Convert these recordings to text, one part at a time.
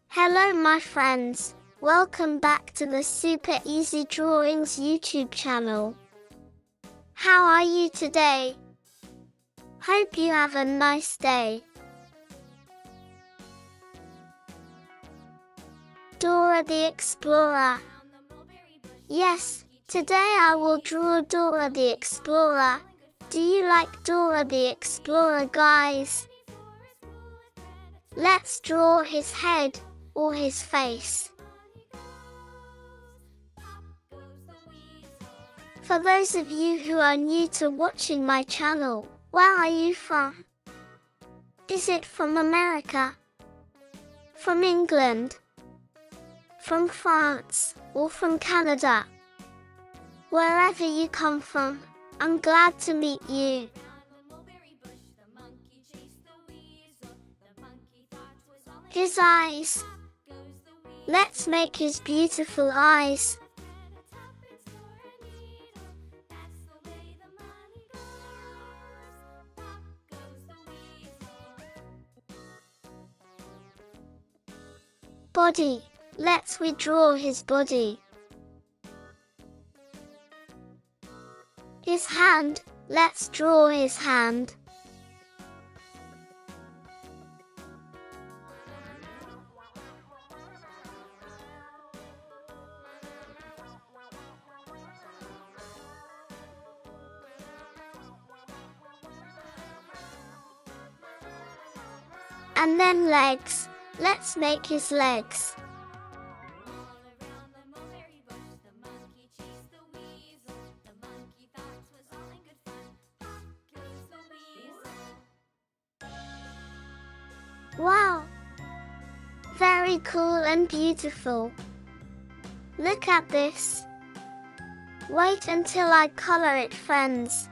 Hello my friends, welcome back to the Super Easy Drawings YouTube channel. How are you today? Hope you have a nice day. Dora the Explorer. Yes, today I will draw Dora the Explorer. Do you like Dora the Explorer, guys? Let's draw his head or his face. For those of you who are new to watching my channel, where are you from? Is it from America? From England? From France? Or from Canada? Wherever you come from, I'm glad to meet you. His eyes. Let's make his beautiful eyes. Body. Let's redraw his body. His hand. Let's draw his hand. And then legs. Let's make his legs. Wow! Very cool and beautiful. Look at this. Wait until I color it, friends.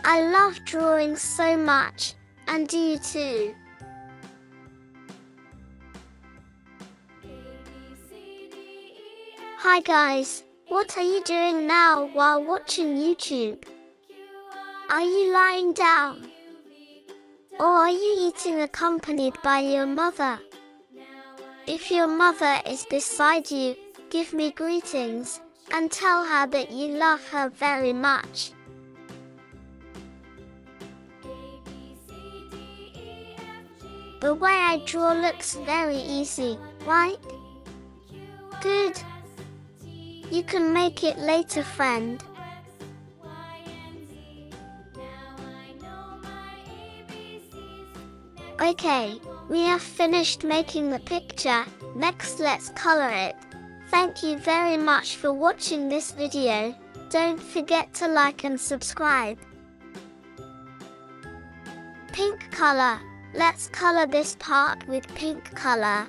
I love drawing so much, and do you too? Hi guys, what are you doing now while watching YouTube? Are you lying down? Or are you eating accompanied by your mother? If your mother is beside you, give me greetings, and tell her that you love her very much. The way I draw looks very easy, right? Good. You can make it later, friend. Okay, we have finished making the picture. Next, let's color it. Thank you very much for watching this video. Don't forget to like and subscribe. Pink color. Let's color this part with pink color.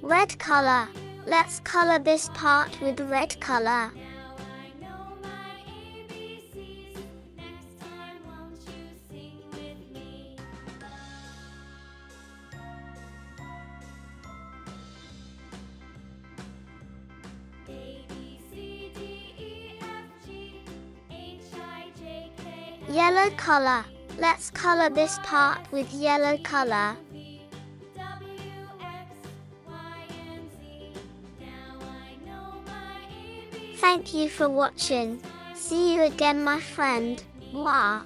Red color. Let's color this part with red color. Yellow color. Let's color this part with yellow color. Thank you for watching. See you again, my friend. Mwah.